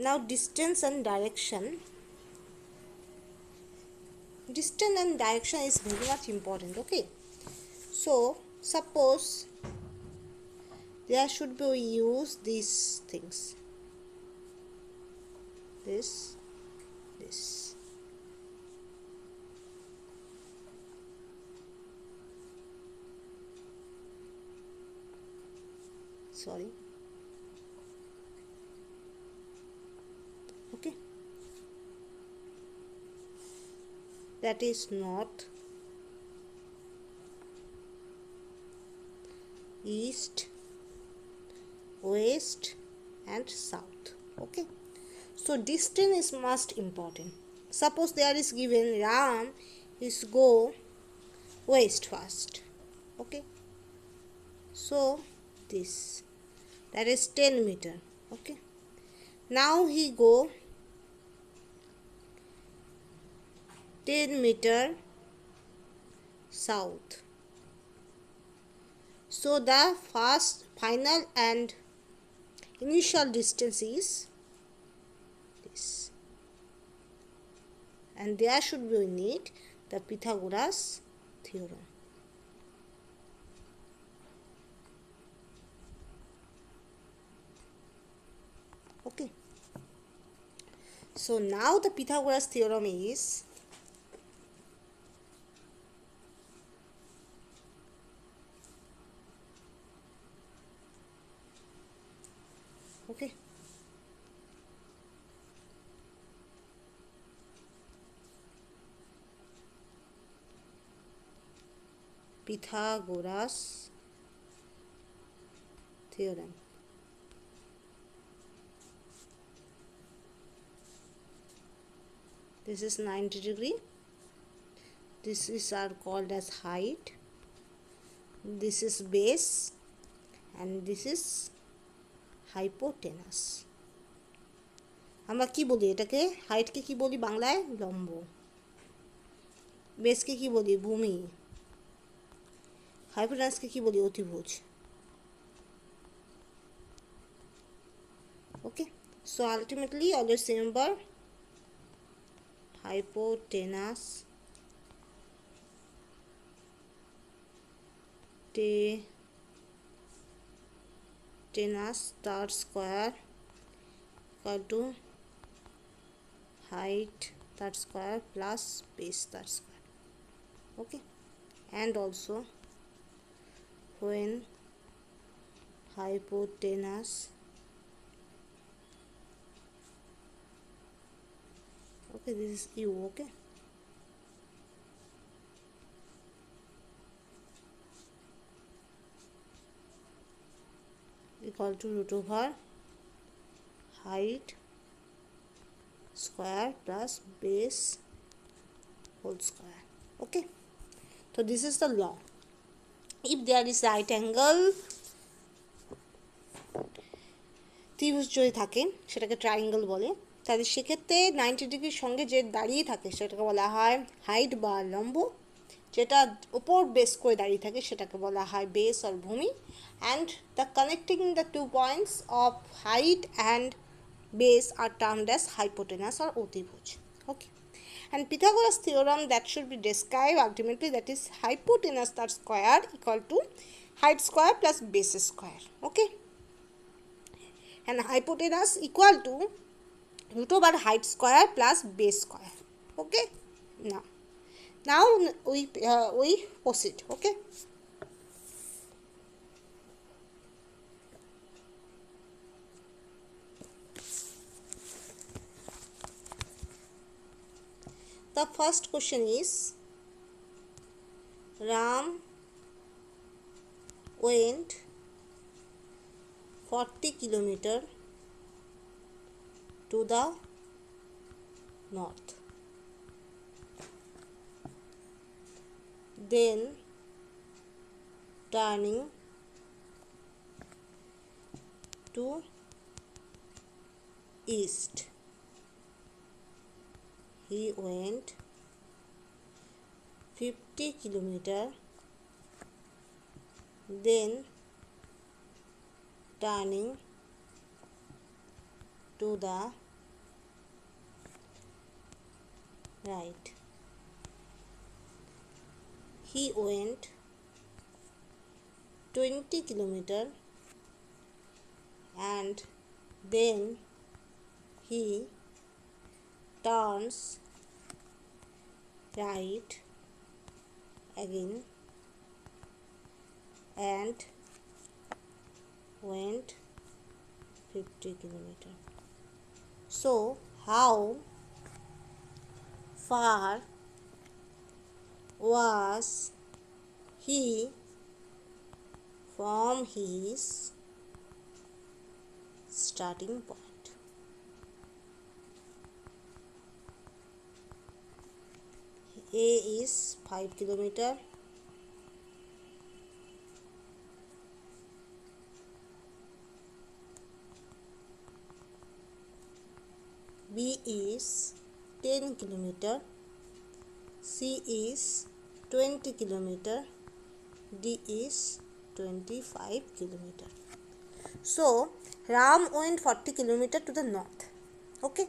Now distance and direction. Distance and direction is very much important. Okay, so suppose there should be use these things, this, sorry, okay, that is north, east, west and south. Okay, so distance is most important. Suppose there is given Ram is go west first. Okay, so this, that is 10 meter. Okay, now he go 10 meter south. So the first, final and initial distance is this, and there should be, we need the Pythagoras theorem. Okay, so now the Pythagoras theorem is, okay, Pythagoras theorem. This is 90 degree. This is are called as height. This is base and this is hypotenuse. আমরা কি বলি এটাকে? হাইটকে কি বলি বাংলায়? লম্ব। বেসকে কি বলি? ভূমি। হাইপোটেনাসকে কি বলি? অতিভুজ। Okay, so ultimately always remember hypotenuse tenuse third square equal to height third square plus base third square. Okay, and also when hypotenuse, okay, this is u, okay, equal to root over height square plus base whole square. Okay, so this is the law. If there is right angle ত্রিভুজ যদি থাকে সেটাকে triangle বলে, তাহলে সেক্ষেত্রে 90 ডিগ্রির সঙ্গে যে দাঁড়িয়ে থাকে সেটাকে বলা হয় হাইট বা লম্ব, যেটা উপর বেস করে দাঁড়িয়ে থাকে সেটাকে বলা হয় বেস অর ভূমি, and the connecting the two points of height and base are termed as hypotenuse or অতিভুজ. Okay, and Pythagoras theorem that should be described ultimately, that is hypotenuse third square equal to height square plus base square. Okay, and hypotenuse equal to root over height square plus base square. Okay, now we proceed. Okay, the first question is, Ram went 40 kilometer to the north, then turning to east he went 50 kilometer, then turning to the right. He went 20 kilometer and then he turns right again and went 50 kilometer. So how far was he from his starting point? A is 5 kilometer, B is 10 kilometer, C is 20 kilometer, D is 25 kilometer. So Ram went 40 kilometer to the north. Okay.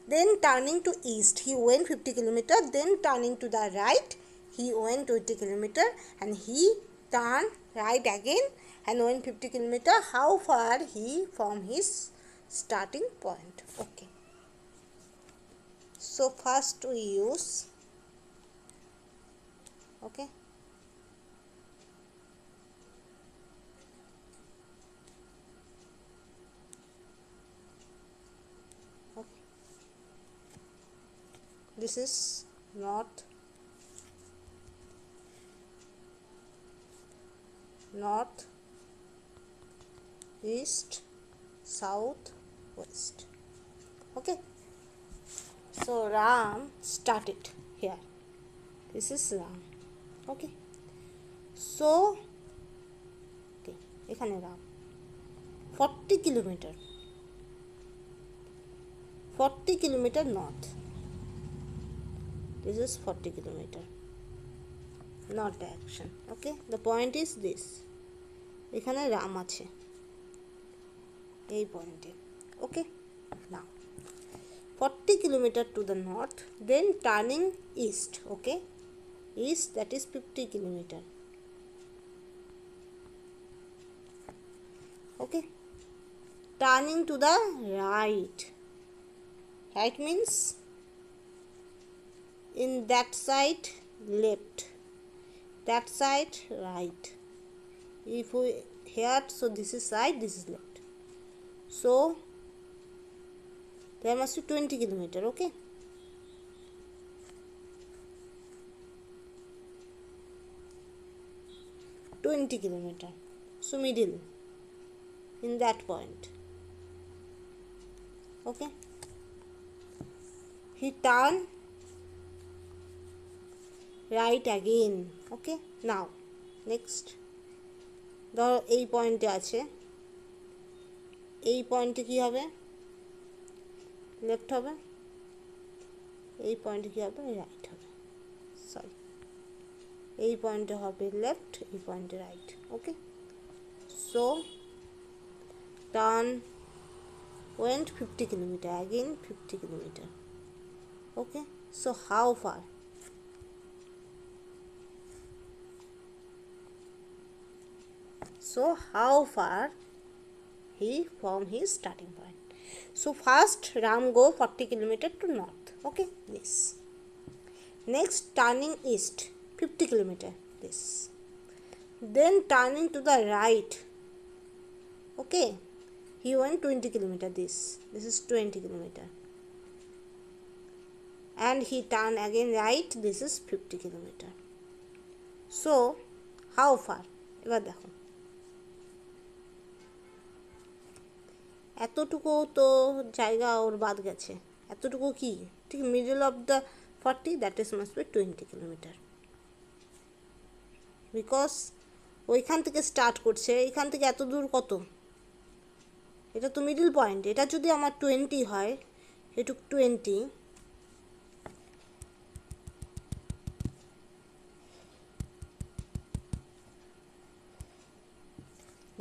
Then turning to east, he went 50 kilometer. Then turning to the right, he went 20 kilometer and he turned right again and went 50 kilometer. How far he from his starting point? Okay. So first we use, okay, this is north, east, south, west. Okay. So Ram started here. This is Ram. Okay. So okay, এখানে Ram 40 kilometer. 40 kilometer north. This is 40 kilometer. Not direction. Okay. The point is this. এখানে Ram আছে এই পয়েন্টে. Okay. Now 40 kilometer to the north, then turning east. Okay. East, that is 50 kilometer. Okay. Turning to the right. Right means in that side left, that side right. If we here, so this is side, this is left. So there must be 20 kilometer. Okay. kilometer. So middle in that point. Okay. He turn right again. Okay. Now next ধরো এই পয়েন্টে আছে, এই পয়েন্টে কি হবে? Left হবে, এই পয়েন্টে কি হবে? রাইট হবে। সরি, এই পয়েন্টে হবে লেফট, এই পয়েন্টে right. Okay. So turn went 50 kilometer, again 50 kilometer. Okay. So how far? So how far he from his starting point? So first Ram go 40 kilometer to north. Okay. This. Next turning east 50 kilometer. This. Then turning to the right. Okay. He went 20 kilometer. This is 20 kilometer. And he turned again right. This is 50 kilometer. So how far? এবার দেখো, এতটুকু তো জায়গা ওর বাদ গেছে। এতটুকু কি ঠিক middle of the 40, that is must B 20 kilometre, because ওইখান থেকে স্টার্ট করছে, এইখান থেকে এত দূর কত? এটা তো মিডল পয়েন্ট। এটা যদি আমার 20 হয়, এটুক 20,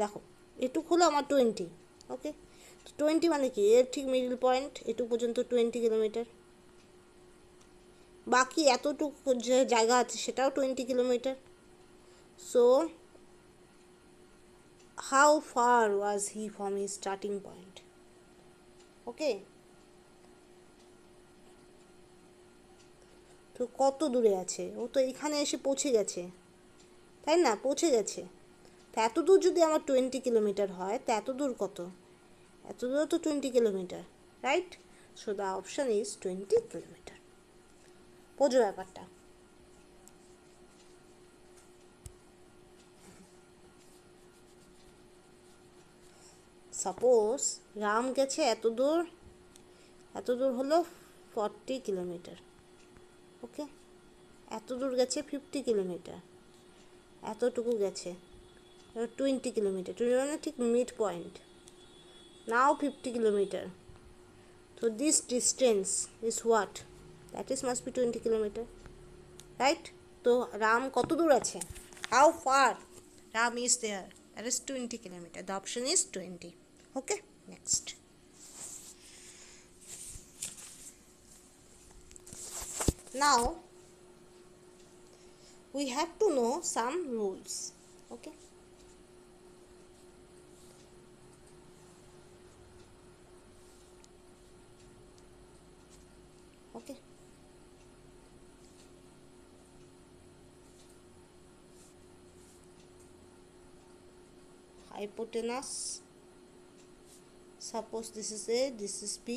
দেখো এটুক হলো আমার 20। ওকে। 20 মানে কি? এর ঠিক মিডল পয়েন্ট, এটুক পর্যন্ত 20 কিলোমিটার। বাকি এতটুকু যে জায়গা আছে সেটাও 20 kilometre. So how far was he from his starting point? Okay, তো কত দূরে আছে? ও তো এখানে এসে পৌঁছে গেছে, তাই না? পৌঁছে গেছে। তো এত দূর যদি আমার 20 কিলোমিটার হয়, তো এত দূর কত? এত দূর তো 20 kilometre, right? So the option is 20 kilometre. বোঝো ব্যাপারটা? সাপোজ রাম গেছে এত দূর, এত দূর হলো 40 কিলোমিটার। ওকে, এত দূর গেছে 50 কিলোমিটার, এতটুকু গেছে 20 কিলোমিটার, 20 মানে ঠিক mid point. Now 50 kilometre. So this distance is what? That is must be 20 kilometer, right? তো রাম কত দূর আছে? How far Ram is there? That is 20 kilometer. The option is 20. Okay, next. Now we have to know some rules. Okay. Okay. Hypotenuse. Suppose this is A, this is B.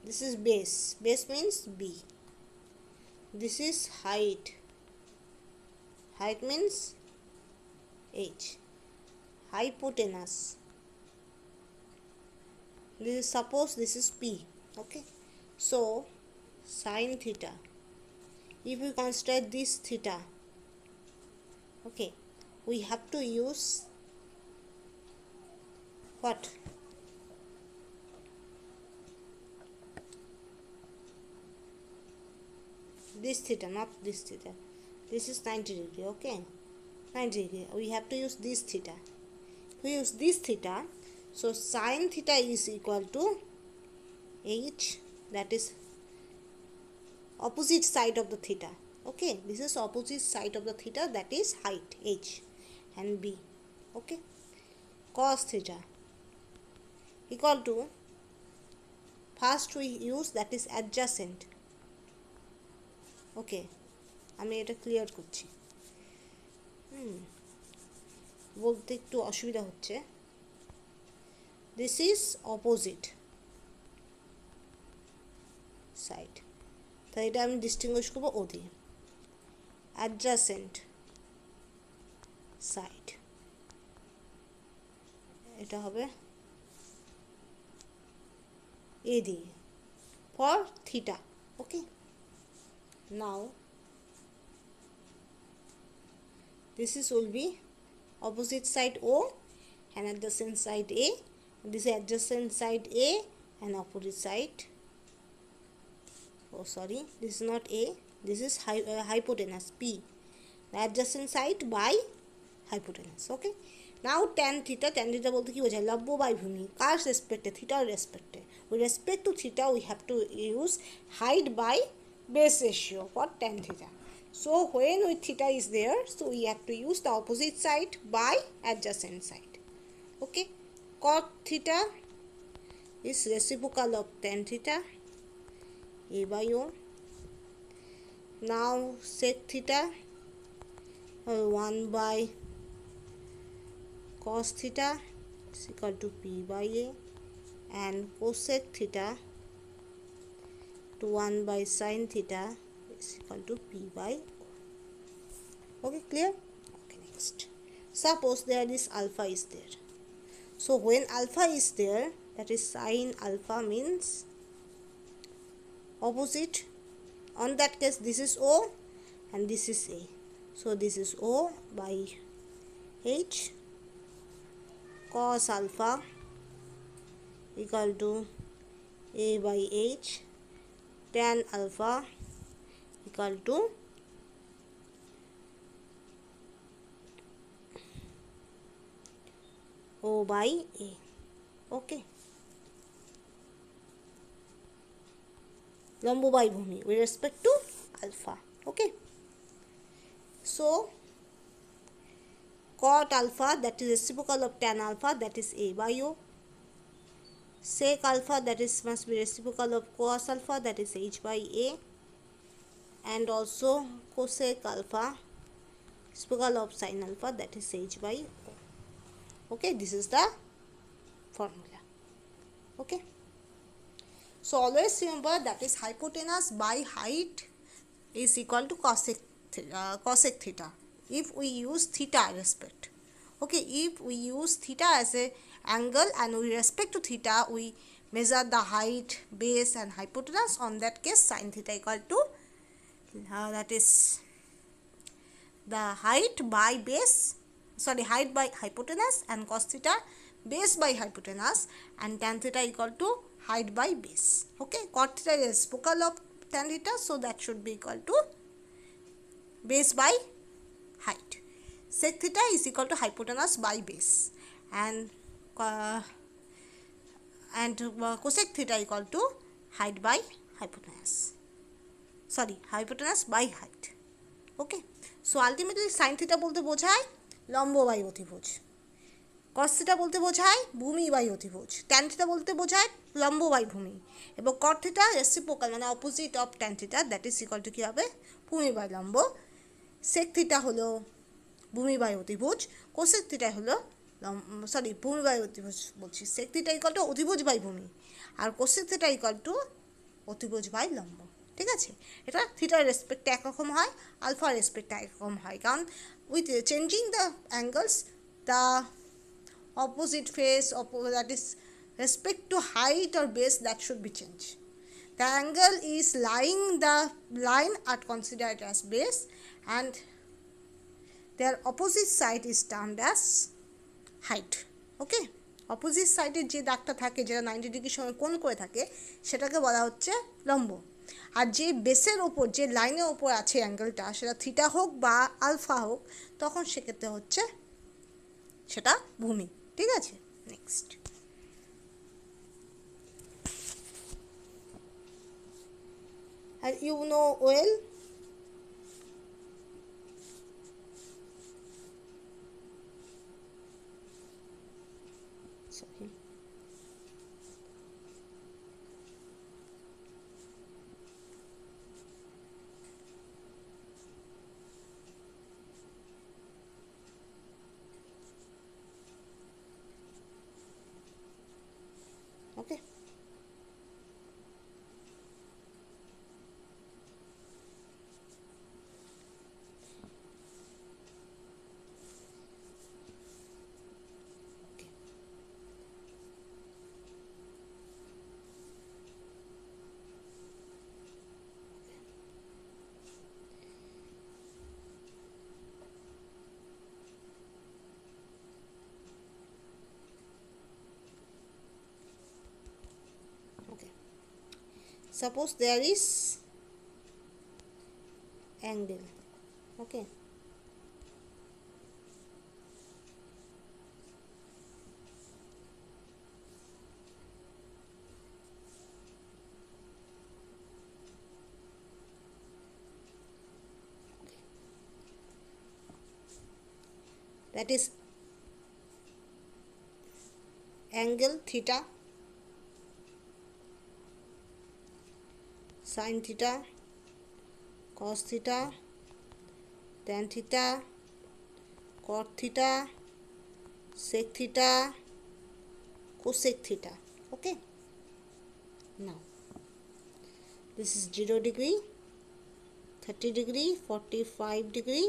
This is base. Base means B. This is height. Height means H. Hypotenuse. This is, suppose this is P. Okay. So sine theta. If we consider this theta, okay, we have to use what? This theta, not this theta. This is 90 degree. Okay, 90 degree. We have to use this theta. We use this theta. So sine theta is equal to H, that is opposite side of the theta. Okay, this is opposite side of the theta, that is height H and B. Okay, cos theta equal to, first we use that is adjacent. Okay, আমি এটা clear করছি, বলতে একটু অসুবিধা হচ্ছে। This is opposite side, তাই এটা আমি ডিস্টিংগুইশ করবো ও দিয়ে। অ্যাডজাসেন্ট সাইড, এটা হবে এ দিয়ে, for theta. Okay, now this is will be opposite side O and adjacent side A. This is adjacent side A and opposite side, oh sorry, this is not A, this is hypotenuse P, the adjacent side by hypotenuse. Okay, now tan theta, tan theta বলতে কি বোঝায়? লব্য by ভূমি, কার রেসপেক্টে? থিটার রেসপেক্টে। with respect to theta we have to use height by base ratio for tan theta. So when with theta is there, so we have to use the opposite side by adjacent side. Okay, cot theta is reciprocal of tan theta, A by O. Now sec theta, 1 by cos theta is equal to P by A, and cosec theta to 1 by sin theta is equal to P by O. Okay, clear? Okay, next. Suppose there is alpha is there. So when alpha is there, that is sin alpha means opposite. On that case, this is O and this is A. So this is O by H cos alpha equal to A by H tan alpha equal to O by A. Okay, lambda by bhumi with respect to alpha. Okay, so cot alpha, that is reciprocal of tan alpha, that is a by o. Sec alpha, that is must be reciprocal of cos alpha, that is h by a. And also cosec alpha, reciprocal of sin alpha, that is h by o. Okay, this is the formula. Okay, so always remember that is hypotenuse by height is equal to cosec theta if we use theta respect. Okay, if we use theta as a angle and with respect to theta we measure the height, base and hypotenuse, on that case sin theta equal to that is the height by base, sorry, height by hypotenuse, and cos theta base by hypotenuse, and tan theta equal to height by base. Okay, cot theta is reciprocal of tan theta, so that should be equal to base by height. Sec theta is equal to hypotenuse by base, and cosec theta equal to height by hypotenuse, sorry, hypotenuse by height. Okay, so ultimately sin theta bolte বোঝায় লম্ব by অতিভুজ, cos theta বলতে বোঝায় ভূমি by অতিভুজ, tan theta বলতে বোঝায় লম্ব বাই ভূমি, এবং cot theta রেসিপ্রোকাল মানে opposite of tan theta, that is equal to কী হবে, ভূমি বাই লম্ব। sec theta হলো ভূমি বাই অতিভুজ, cosec theta হলো সরি ভূমি বাই অতিভুজ বলছি, sec theta ইকুয়াল টু অতিভুজ বাই ভূমি, আর cosec theta ইকুয়াল টু অতিভুজ বাই লম্ব। ঠিক আছে, এটা থিটার রেসপেক্টে একরকম হয়, আলফার রেসপেক্টে একরকম হয়, কারণ with changing the angles the opposite face that is respect to height or base, that should be changed. The angle is lying, the line are considered as base, and their opposite side is termed as height. Okay, opposite side যে দাগটা থাকে, যেটা 90 ডিগ্রির সঙ্গে কোণ করে থাকে, সেটাকে বলা হচ্ছে লম্ব, আর যে বেসের ওপর যে লাইনের ওপর আছে অ্যাঙ্গেলটা, সেটা থিটা হোক বা আলফা হোক, তখন সেক্ষেত্রে হচ্ছে সেটা ভূমি। ঠিক আছে, next, and you know well sorry okay, suppose there is angle, okay, that is angle theta, sin theta, cos theta, tan theta, cot theta, sec theta, cosec theta. Okay, now this is 0 degree, 30 degree, 45 degree,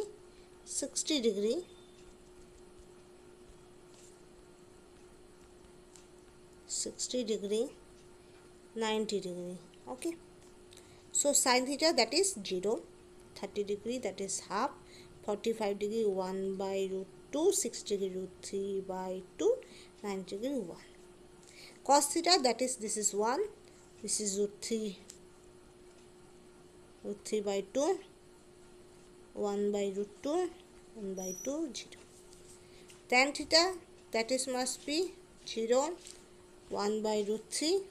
60 degree, 60 degree, 90 degree. Okay, so sin theta, that is 0, 30 degree, that is half, 45 degree 1 by root 2, 60 degree root 3 by 2, 90 degree 1. Cos theta, that is this is 1, this is root 3 by 2, 1 by root 2, 1 by 2, 0. Tan theta, that is must be 0, 1 by root 3,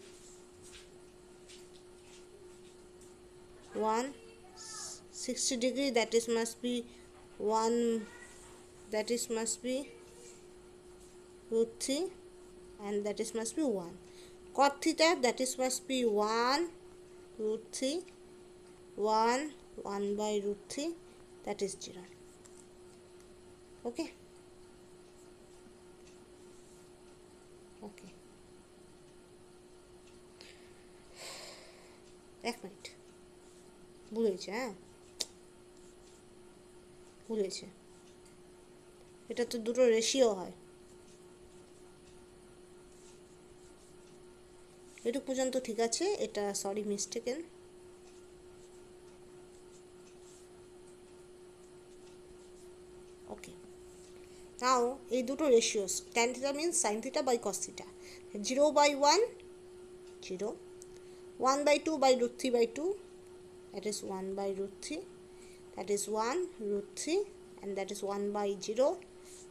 1, 60 degree, that is must be 1, that is must be root 3, and that is must be 1. Cot theta, that is must be 1 root 3, 1 by root 3, that is 0. Okay. Okay. এক minute, ভুল হয়েছে, হ্যাঁ ভুল হয়েছে, এটা তো দুটো ratio হয়, এটুকু পর্যন্ত ঠিক আছে, এটা সরি মিস্টেকেন। ওকে, নাও এই দুটো ratios, tan theta means sin theta by cos theta, 0 by 1 0, 1 by 2 by root 3 by 2, that is 1 by root 3, that is 1 root 3, and that is 1 by 0,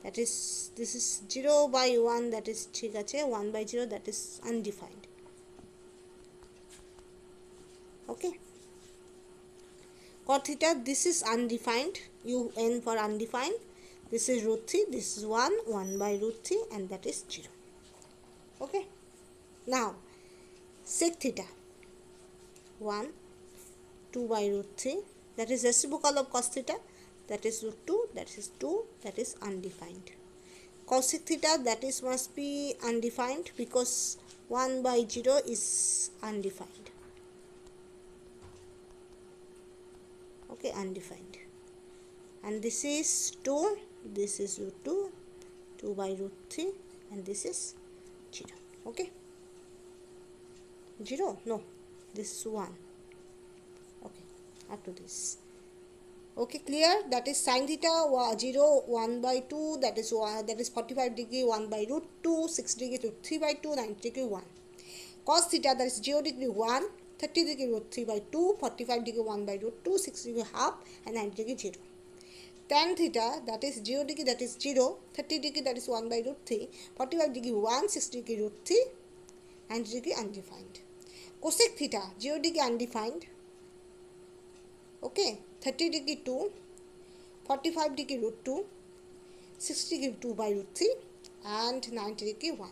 that is, this is 0 by 1, that is ঠিক আছে, 1 by 0, that is undefined. Okay, cot theta, this is undefined, un for undefined, this is root 3, this is 1 by root 3, and that is 0. Okay, now sec theta, 1 2 by root 3, that is reciprocal of cos theta, that is root 2, that is 2, that is undefined. Cosec theta, that is must be undefined because 1 by 0 is undefined. Okay, undefined. And this is 2, this is root 2, 2 by root 3, and this is 0. Okay, 0, no, this is 1. Okay, up to this. Okay, clear? That is sin theta 0, 1 by 2, that is 1, that is 45 degree, 1 by root 2, 6 degree root 3 by 2, 90 degree 1. Cos theta, that is 0 degree 1, 30 degree root 3 by 2, 45 degree 1 by root 2, 6 degree half, and 90 degree 0. Tan theta, that is 0 degree, that is 0, 30 degree, that is 1 by root 3, 45 degree 1, 6 degree root 3, 90 degree undefined. Cosec theta, 0 degree undefined. Okay, 30 degree 2, 45 degree root 2, 60 degree 2 by root 3, and 90 degree 1.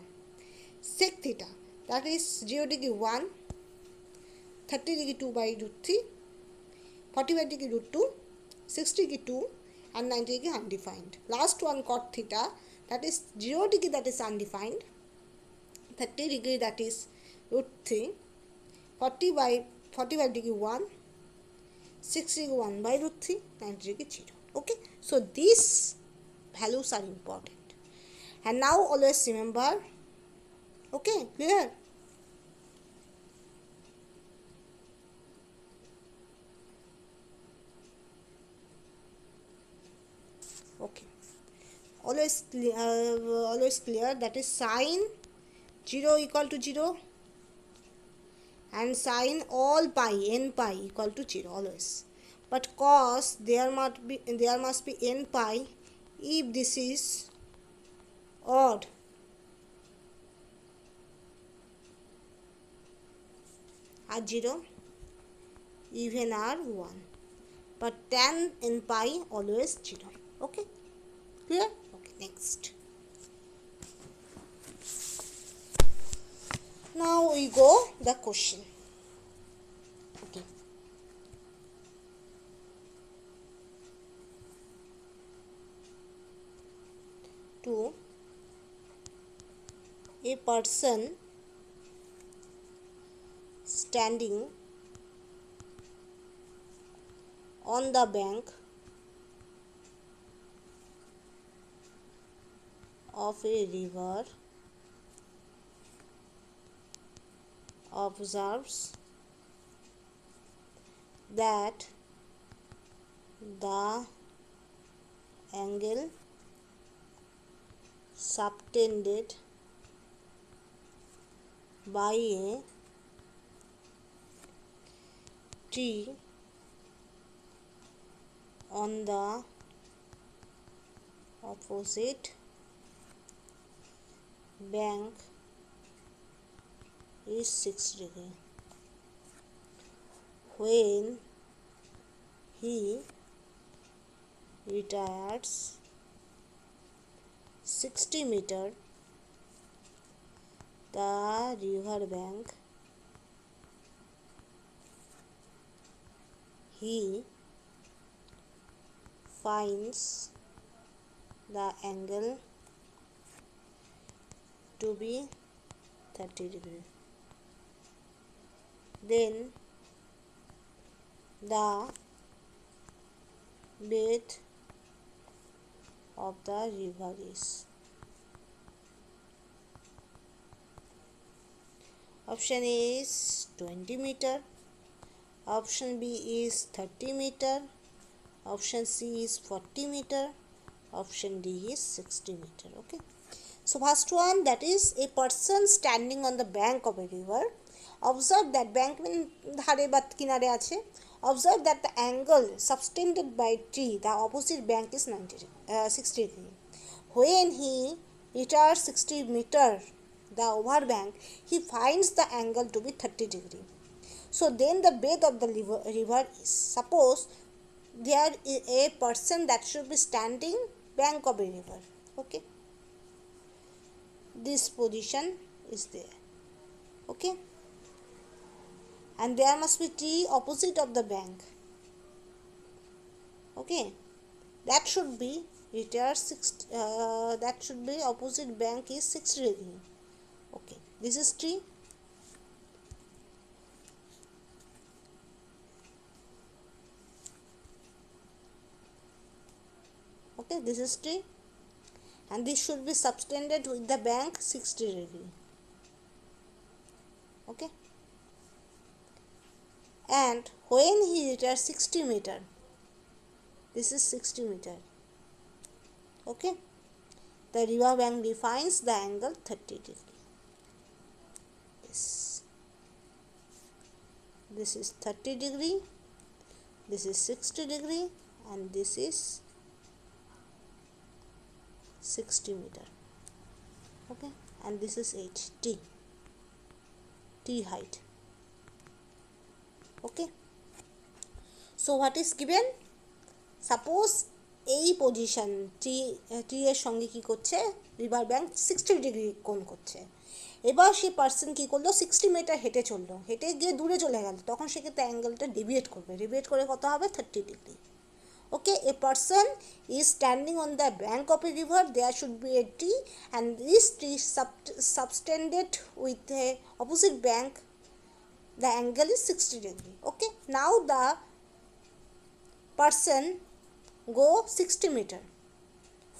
Sec theta, that is 0 degree 1, 30 degree 2 by root 3, 45 degree root 2, 60 degree 2, and 90 degree undefined. Last one, cot theta, that is 0 degree, that is undefined, 30 degree, that is root 3, 45 degree 1, 60 degree 1 by root 3, 90 degree 0. Okay, so these values are important, and now always remember. Okay, clear? Okay, always clear, that is sin 0 equal to 0, and sin all pi n pi equal to 0 always, but cos there must be n pi if this is odd, or 0, even or 1, but tan n pi always 0. Okay, clear? Okay, next. Now we go the question. Okay, to a person standing on the bank of a river observes that the angle subtended by a tree on the opposite bank is 6 degree. When he retires 60 meter the river bank, he finds the angle to be 30 degree. Then the width of the river is. Option A is 20 meter, option B is 30 meter, option C is 40 meter, option D is 60 meter. Okay. So first one, that is a person standing on the bank of a river. Observe that bank dhare ba kinare ache. Observe that the angle subtended by tree, the opposite bank is 60 degree. When he retires 60 meter the overbank, he finds the angle to be 30 degree. So then the bed of the river is. Suppose there is a person that should be standing bank of a river. Okay. This position is there. Okay. And there must be tree opposite of the bank. Okay. That should be that should be opposite bank is 60 degree. Okay. This is tree. Okay. This is tree. And this should be subtended with the bank 60 degree. Okay. And when he retires 60 meter, this is 60 meter. Okay. The river bank defines the angle 30 degree. This is 30 degree, this is 60 degree, and this is 60 meter. Okay. And this is h, t height. Okay. So what is given? Suppose এই position টি এর সঙ্গে কি করছে, river bank 60 degree কোণ করছে। এবার সেই person কি করলো, 60 মিটার হেঁটে চললো, হেঁটে গিয়ে দূরে চলে গেল, তখন সেক্ষেত্রে অ্যাঙ্গেলটা ডেভিয়েট করবে, ডেভিয়েট করে কত হবে, 30 degree. Okay, a person is standing on the bank of a river, there should be a tree, and this tree subtended with a opposite bank, the angle is 60 degree. Okay, now the person go 60 meter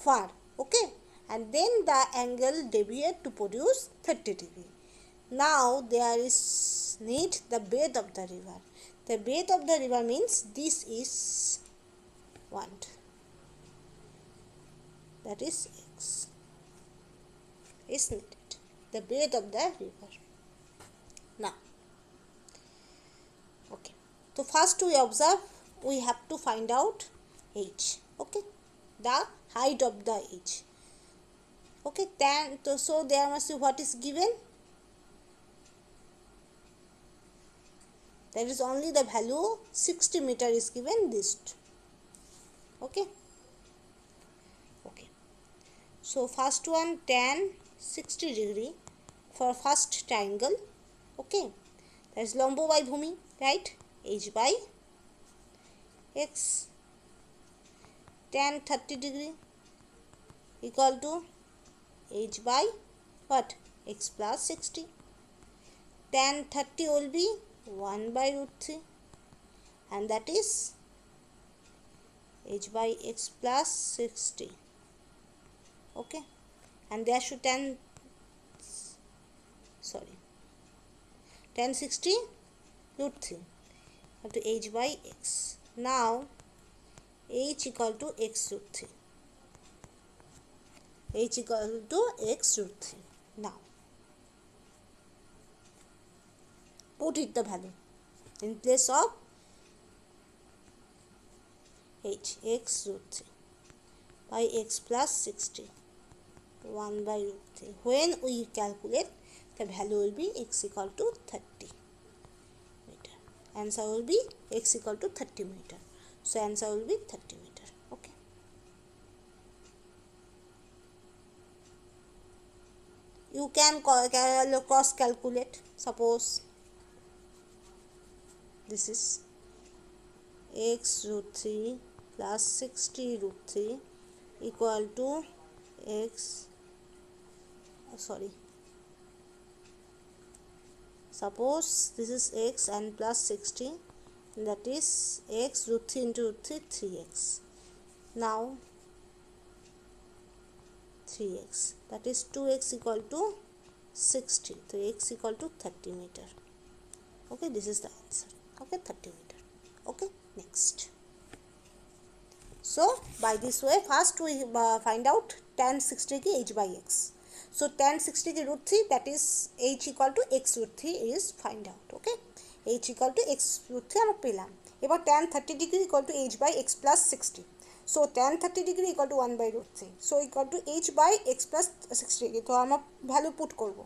far. Okay, and then the angle deviate to produce 30 degree. Now there is need the bed of the river. The bed of the river means this is want, that is x is needed, the bed of the river. Now okay, so first we observe, we have to find out h. Okay, the height of the h. Okay, then so there must be what is given, there is only the value 60 meter is given, this. Okay. Okay, so first one, tan 60 degree for first triangle. Okay, that is lombo by bhumi, right? H by x. Tan 30 degree equal to h by what, x plus 60. Tan 30 will be 1 by root 3, and that is h by x plus 60. Okay, and there should tan 60 root 3 up to h by x. Now h equal to x root 3, h equal to x root 3. Now put it the value in place of h, x root 3 by x plus 60, 1 by root 3. When we calculate, the value will be x equal to 30 meter. Answer will be x equal to 30 meter. So answer will be 30 meter. Okay. You can cross calculate. Suppose this is x root 3 plus 60 root 3 equal to x, suppose this is x and plus 60, that is x root 3 into root 3, 3x. Now 3x, that is 2x equal to 60, so x equal to 30 meter. Okay, this is the answer. Okay, 30 meter. Okay, next. So by this way, first we find out tan 60 ki h by x. So tan 60 ki root 3, that is h equal to x root 3 is find out. Okay, h equal to x root 3 আমরা পেলাম। এবার tan 30 degree equal to h by x plus 60. So tan 30 degree equal to 1 by root 3. So equal to h by x plus 60 degree. তো আমরা value put করব।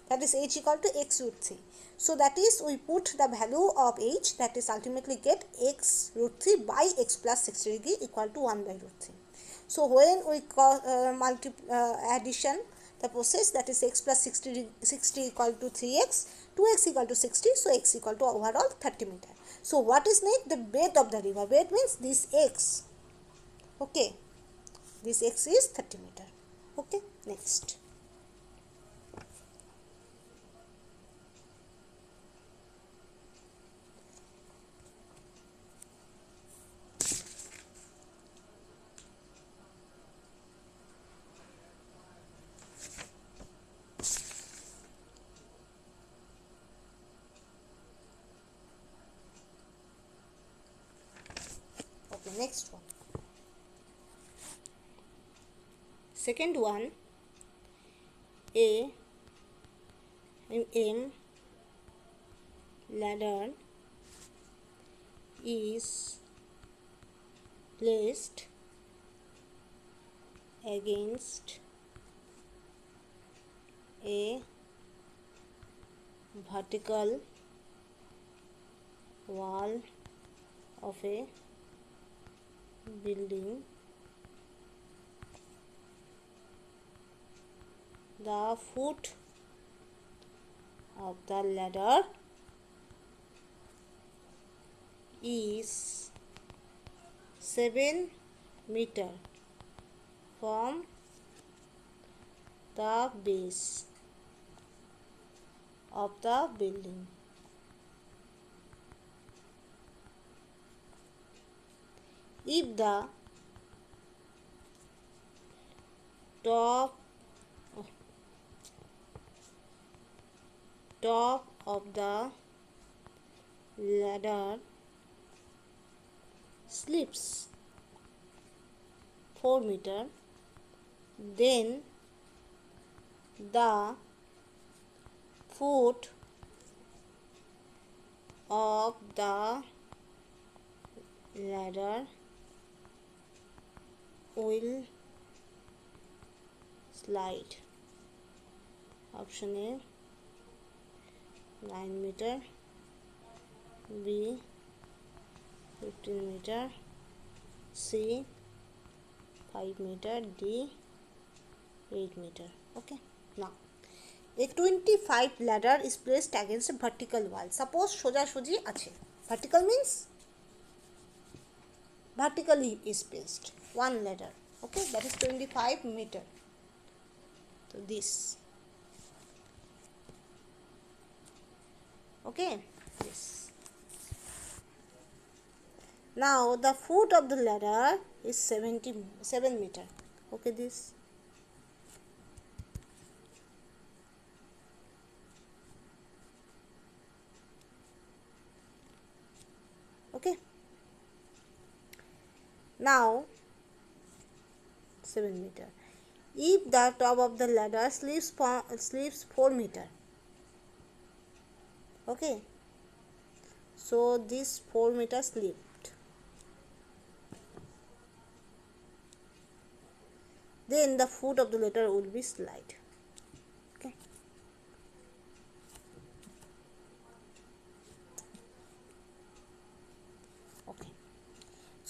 That is h equal to x root 3. So that is we put the value of h, that is ultimately get x root 3 by x plus 60 degree equal to 1 by root 3. So when we addition the process, that is x plus 60 equal to 3x, 2x equal to 60, so x equal to overall 30 meter. So what is next? The breadth of the river. Breadth means this x. Okay, this x is 30 meter. Okay, next. Okay, next one. Second one, M ladder is placed against a vertical wall of a building. The foot of the ladder is 7 meter from the base of the building. If the top of the ladder slips 4 meter, then the foot of the ladder will slide. Option A 9 meter, B 15 meter, C 5 meter, D 8 meter. Okay, now a 25 ladder is placed against a vertical wall. Suppose সোজা সোজি আছে, vertical means vertically is placed one ladder. Okay, that is 25 meter. So this. Okay, this. Now the foot of the ladder is 77 meter. Okay, this. Okay, now 7 meter. If the top of the ladder slips 4 meter, okay, so this 4 meter slipped, then the foot of the ladder will be slide. Okay,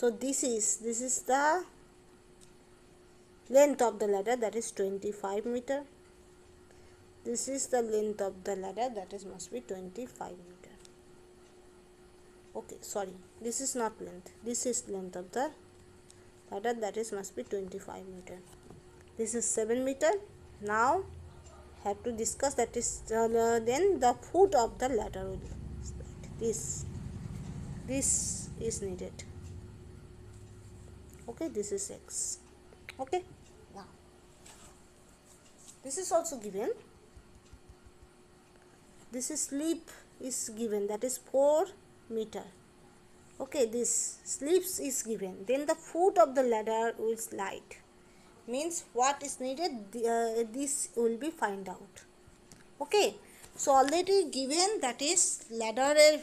So this is the length of the ladder, that is 25 meter. This is the length of the ladder, that is must be 25 meter. Okay, sorry, this is not length, this is length of the ladder, that is must be 25 meter. This is 7 meter. Now have to discuss, that is then the foot of the ladder will be this is needed. Okay, this is x. Okay, now this is also given. This is slip is given, that is 4 meter. Okay, this slips is given. Then the foot of the ladder will slide. Means what is needed, this will be find out. Okay, so already given, that is ladder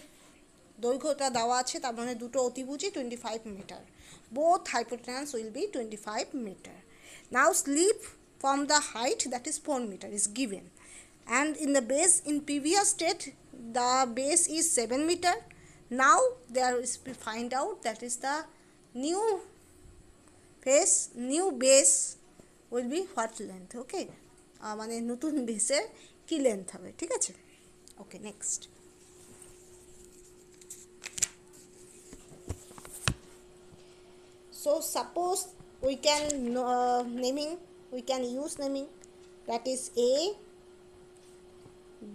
দৈর্ঘ্যটা দেওয়া আছে, তার মানে দুটো অতিভুজই 25 metre. Both hypotenuse will be 25 meter. Now slip from the height, that is 4 meter, is given. And in the base, in previous state, the base is 7 meter. Now there is to find out, that is the new base will be what length. Okay, মানে নতুন বেসের কি length হবে, ঠিক আছে? ওকে, next. So suppose we can use naming, that is A,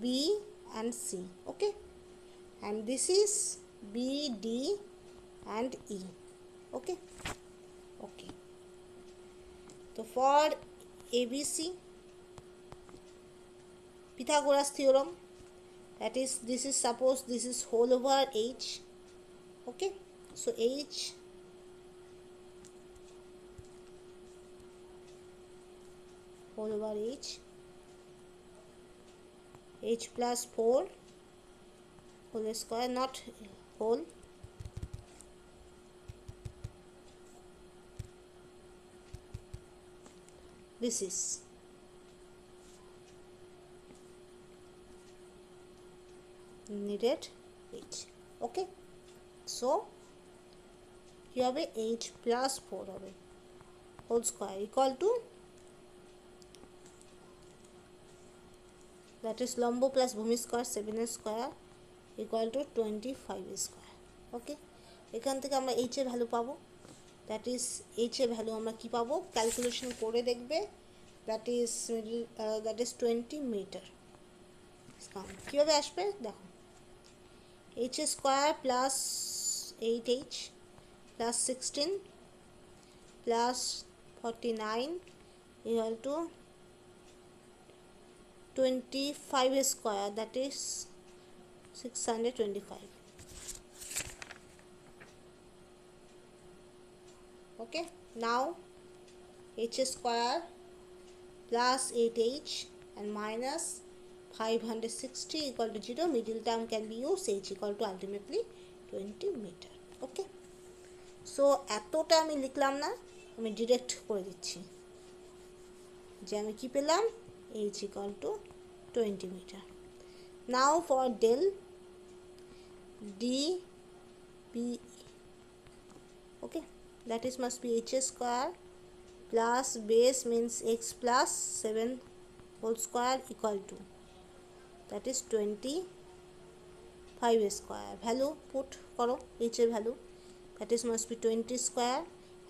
B and C. Okay, and this is B, D and E. Okay, so for ABC, Pythagoras theorem, that is, this is suppose this is whole over H. Okay, so H whole over H plus 4 whole square, not whole, this is needed H. Okay, so here হবে H plus 4 হবে whole square equal to, that is লম্ব plus ভূমি square 7 square equal to 25 square. Okay, এখান থেকে আমরা h এর value পাবো, that is h এর ভ্যালু আমরা কি পাবো, ক্যালকুলেশন করে দেখবে, that is 20 মিটার. কিভাবে আসবে দেখো, h square plus 8h plus 16 plus 49 equal to 25 square, that is 625. Okay, now h square plus 8h and minus 560 equal to 0. Middle term can be used, h equal to ultimately 20 meter. Okay, so এতটা আমি লিখলাম না, আমি direct করে দিচ্ছি যে আমি কি পেলাম, h equal to 20 meter. Now for del D P E. Okay, that is must be h square plus base means x plus 7 whole square equal to, that is 25 square. Value put karo h এর value, that is must be 20 square,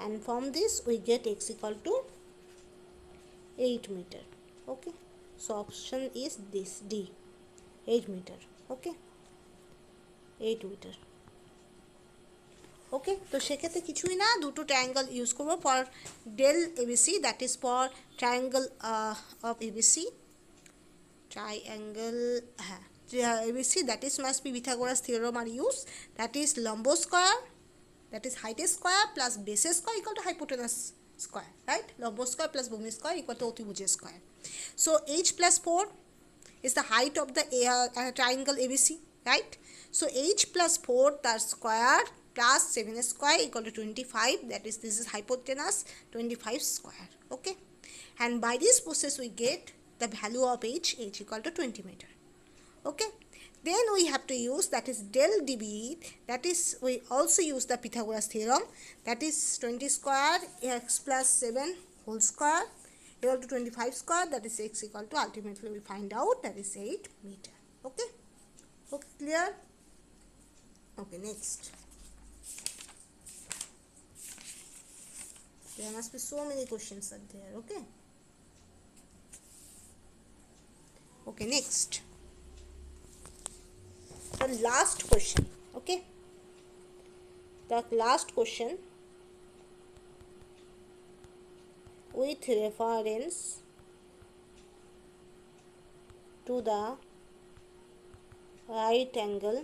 and from this we get x equal to 8 meter. Okay, so option is this D, 8 meter. Okay, 8 meter. ওকে, তো সেক্ষেত্রে কিছুই না, দুটো triangle use করবো for del ABC, that is for triangle of ABC, triangle হ্যাঁ ABC, that is must be Pythagoras theorem আর use, that is লম্ব square, that is height square plus base square equal to hypotenuse square, right? লম্ব square plus ভূমি square equal to অতিভুজ square. So h plus 4 is the height of the triangle ABC, right? So h plus 4 the square plus 7 square equal to 25, that is this is hypotenuse 25 square. Okay, and by this process we get the value of h equal to 20 meter. Okay, Then we have to use, that is del db, that is we also use the Pythagoras theorem, that is 20 square x plus 7 whole square equal to 25 square, that is x equal to, ultimately we find out that is 8 meter. Okay, okay, clear? Okay, next. There must be so many questions are there. Okay, okay, next, the last question. Okay, the last question with reference to the right angle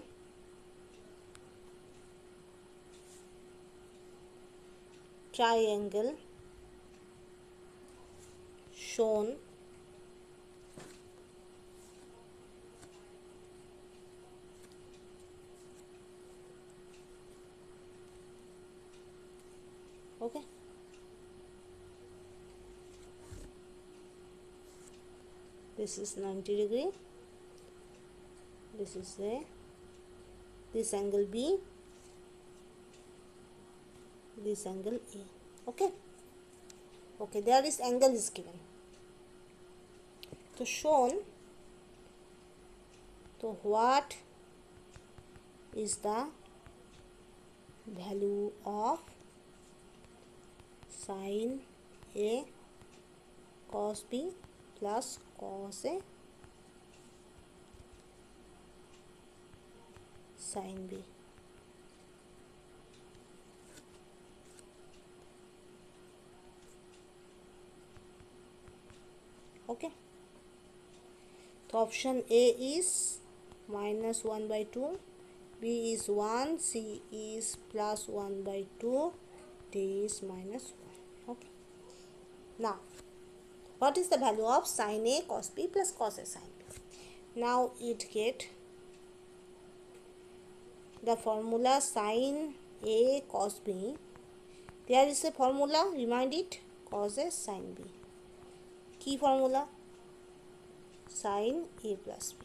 triangle shown okay, this is 90 degree, this is A, this angle B, this angle A. Okay, okay, there is angle is given. So shown, so what is the value of sin A cos B plus cos A sin B? Okay, so option A is minus 1 by 2, B is 1, C is plus 1 by 2, D is minus 1. Okay, now what is the value of sin A cos B plus cos A sin B? Now it get the formula sin A cos B. There is a formula, remind it, cos A sin B. Key formula, sin A plus B.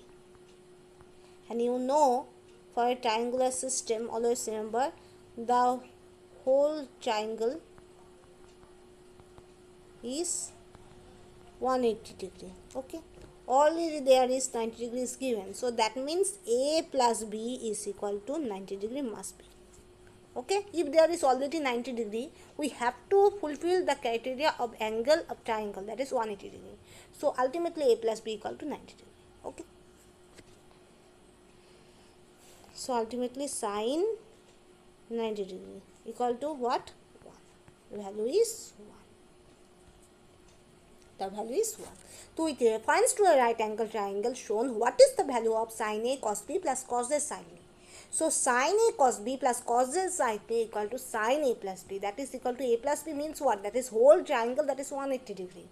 And you know, for a triangular system, always remember the whole triangle is 180 degree. Okay, already there is 90 degrees given, so that means A plus B is equal to 90 degree must be. Okay, if there is already 90 degree, we have to fulfill the criteria of angle of triangle, that is 180 degree. So ultimately A plus B equal to 90 degree. Okay, so ultimately sin 90 degree equal to what? 1. The value is 1. The value is 1. So with reference to a right angle triangle shown, what is the value of sin A cos B plus cos A sin B? So sin A cos B plus cos A sin B equal to sin A plus B. That is equal to A plus B means what? That is whole triangle, that is 180 degree.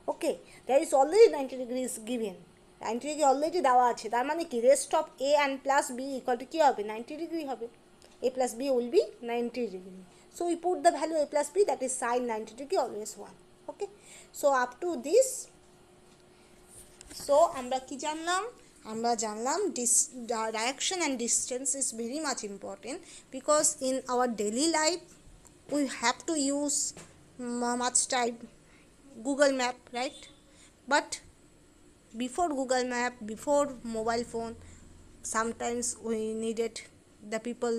Okay, there is already 90 degrees given. 90 degree already দেওয়া আছে, তার মানে কি rest of A and plus B equal to কি হবে? 90 degree হবে. A plus B will be 90 degree. So we put the value A plus B, that is sin 90 degree always 1. Okay, so up to this, so আমরা কি জানলাম? আমরা জানলাম direction and distance is very much important, because in our daily life we have to use much time Google Map, right? But before Google Map, before mobile phone, sometimes we needed the people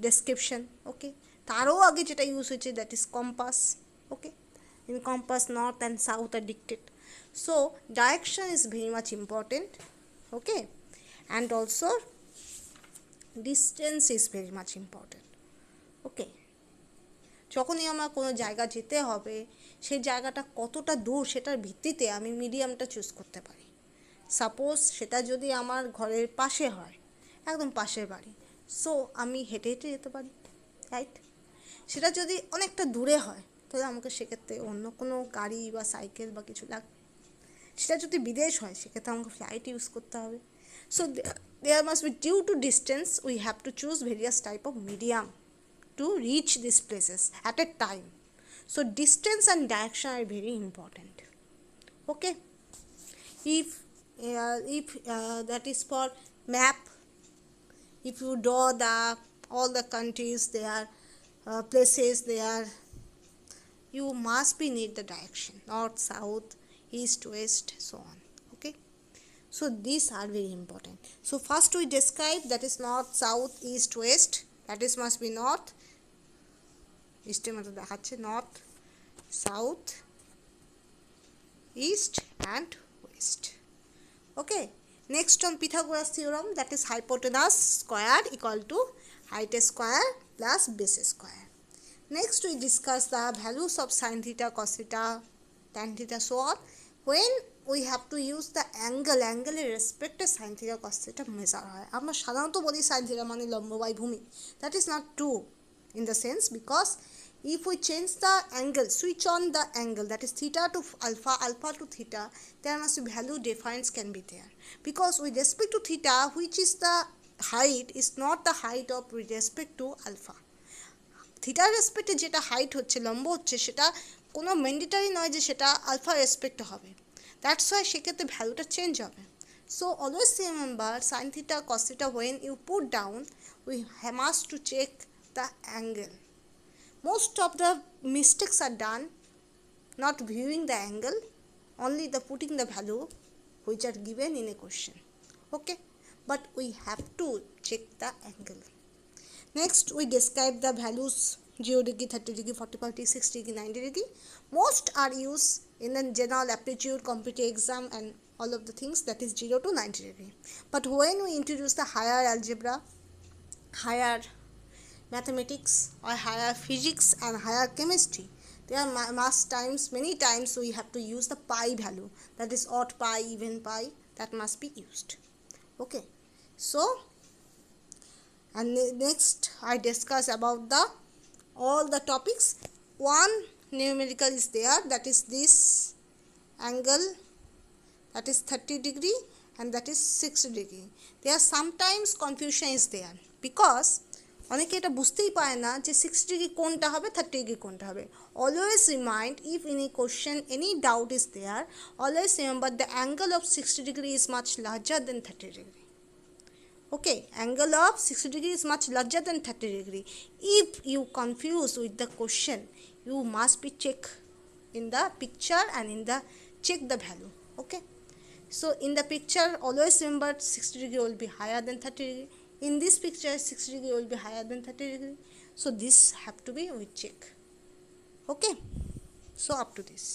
description. Okay, তারও আগে যেটা use হয়েছে, that is compass. Okay, in compass north and south are dictated. So direction is very much important. Okay, and also distance is very much important. Okay, যখনই আমার কোনো জায়গা যেতে হবে, সেই জায়গাটা কতটা দূর সেটার ভিত্তিতে আমি মিডিয়ামটা চুজ করতে পারি। সাপোজ সেটা যদি আমার ঘরের পাশে হয়, একদম পাশের বাড়ি, সো আমি হেঁটে হেঁটে যেতে পারি, রাইট? সেটা যদি অনেকটা দূরে হয়, তাহলে আমাকে সেক্ষেত্রে অন্য কোনো গাড়ি বা সাইকেল বা কিছু লাগবে। সেটা যদি বিদেশ হয়, সেক্ষেত্রে আমাকে ফ্লাইট ইউজ করতে হবে। So there must be, due to distance we have to choose various type of medium to reach these places at a time. So distance and direction are very important. Okay, if if that is for map, if you draw the all the countries, their places, their, you must be need the direction north, south, east, west, so on. Okay, so these are very important. So first we describe that is north, south, east, west, that is must be north, ইস্টের মতো দেখাচ্ছে, north, south, east and west. Okay, next on Pythagoras theorem, that is hypotenuse square equal to height square plus base square. Next we discuss the values of sin theta, cos theta, tan theta, so on. When we have to use the angle in respect to sin theta, cos theta measure হয়। আমরা সাধারণত বলি sin theta মানে লম্ব by ভূমি, that is not true in the sense, because if we change the angle, switch on the angle, that is theta to alpha, alpha to theta, there must be value difference can be there, because with respect to theta, which is the height, is not the height of with respect to alpha. থিটার রেসপেক্টে যেটা height হচ্ছে, লম্ব হচ্ছে, সেটা কোনো mandatory নয় যে সেটা আলফা রেসপেক্টে হবে, দ্যাটস ওয়াই সেক্ষেত্রে ভ্যালুটা চেঞ্জ হবে। So always remember sine theta, cos theta, when you put down, we must to check the angle. Most of the mistakes are done not viewing the angle, only the putting the value which are given in a question. Okay, but we have to check the angle. Next we describe the values 0 degree, 30 degree, 45 degree, 60 degree, 90 degree. Most are used in the general aptitude, competitive exam and all of the things, that is 0 to 90 degree. But when we introduce the higher algebra, higher mathematics or higher physics and higher chemistry, there are many times we have to use the pi value, that is odd pi, even pi, that must be used. Okay, so and next I discuss about the all the topics. One numerical is there, that is this angle, that is 30 degree and that is 60 degree. There sometimes confusion is there, because অনেকে এটা বুঝতেই পারে না যে 60 degree কোনটা হবে, 30 degree কোনটা হবে। Always remind, if any question, any doubt is there, always remember the angle of 60 degree is much larger than 30 degree. Okay, angle of 60 degree is much larger than 30 degree. If you confuse with the question, you must be check in the picture and in the check the value. Okay, so in the picture always remember 60 degree will be higher than 30 degree. In this picture 60 degree will be higher than 30 degree. So this have to be we check. Okay, so up to this.